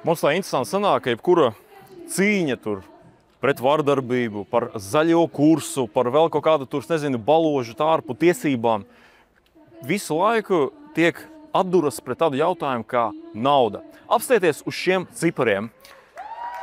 Mums tā interesanti sanāk, ka jebkura cīņa tur pret vardarbību, par zaļo kursu, par vēl kaut kādu tur, nezinu, baložu tārpu tiesībām, visu laiku tiek atduras pret tādu jautājumu kā nauda. Apstieties uz šiem cipariem.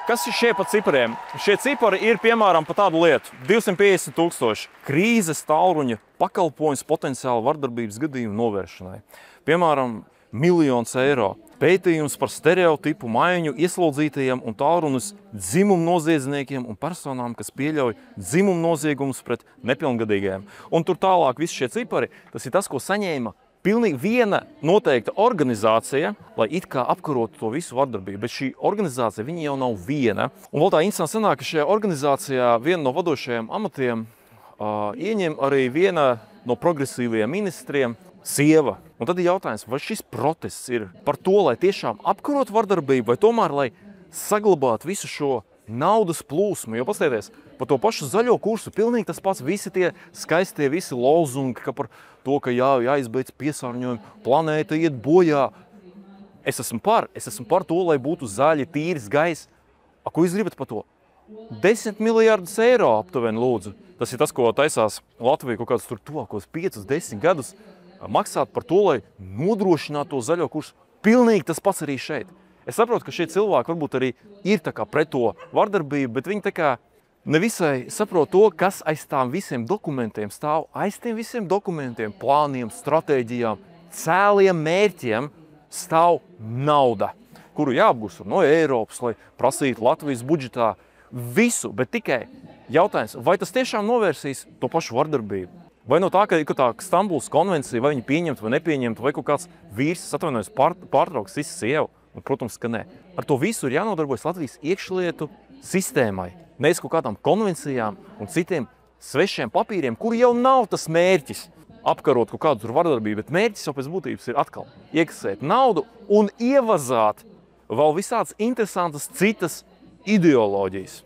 Kas ir šie pa cipariem? Šie cipari ir, piemēram, pa tādu lietu. 250 000 krīzes tālruņa pakalpojums potenciāli vardarbības gadījumu novēršanai. Piemēram, 1 000 000 eiro. Pētījums par stereotipu maiņu ieslodzītajiem un tālruņus dzimumu noziedzniekiem un personām, kas pieļauj dzimumu noziegumus pret nepilngadīgajiem. Un tur tālāk visi šie cipari, tas ir tas, ko saņēma pilnīgi viena noteikta organizācija, lai it kā apkarotu to visu vardarbību. Bet šī organizācija, viņa jau nav viena. Un vēl tā interesanti sanāk, ka šajā organizācijā viena no vadošajiem amatiem ieņem arī viena no progresīvajiem ministriem, sieva. Un tad ir jautājums, vai šis protests ir par to, lai tiešām apkarot vardarbību, vai tomēr, lai saglabātu visu šo naudas plūsmu. Jo paskatieties, par to pašu zaļo kursu pilnīgi tas pats, visi tie skaistie, visi lozungi, ka par to, ka jāizbeidz piesārņojumu, planēta iet bojā. Es esmu par to, lai būtu zaļi, tīrs gaiss. Ko jūs gribat par to? 10 miljardus eiro aptuveni lūdzu. Tas ir tas, ko taisās Latvija kaut kādus tur tuvākos 5-10 gadus maksāt par to, lai nodrošinātu to zaļo kursu. Pilnīgi tas pats arī šeit. Es saprotu, ka šie cilvēki varbūt arī ir tā kā pret to vardarbību, bet viņi tā kā nevisai saprot to, kas aiz tām visiem dokumentiem stāv. Aiz tiem visiem dokumentiem, plāniem, stratēģijām, cēliem mērķiem stāv nauda, kuru jāapgūst no Eiropas, lai prasītu Latvijas budžetā visu, bet tikai jautājums, vai tas tiešām novērsīs to pašu vardarbību? Vai no tā, ka Stambulas konvencija, vai viņi pieņemtu vai nepieņemtu, vai kaut kāds vīrs, atvainojos, pārtrauks visu sievu? Un, protams, ka nē. Ar to visu ir jānodarbojas Latvijas iekšlietu sistēmai. Nevis kaut kādām konvencijām un citiem svešiem papīriem, kuri jau nav tas mērķis apkarot kaut kādu tur vardarbību, bet mērķis jau pēc būtības ir atkal iekasēt naudu un ievazāt vēl visādas interesantas citas ideoloģijas.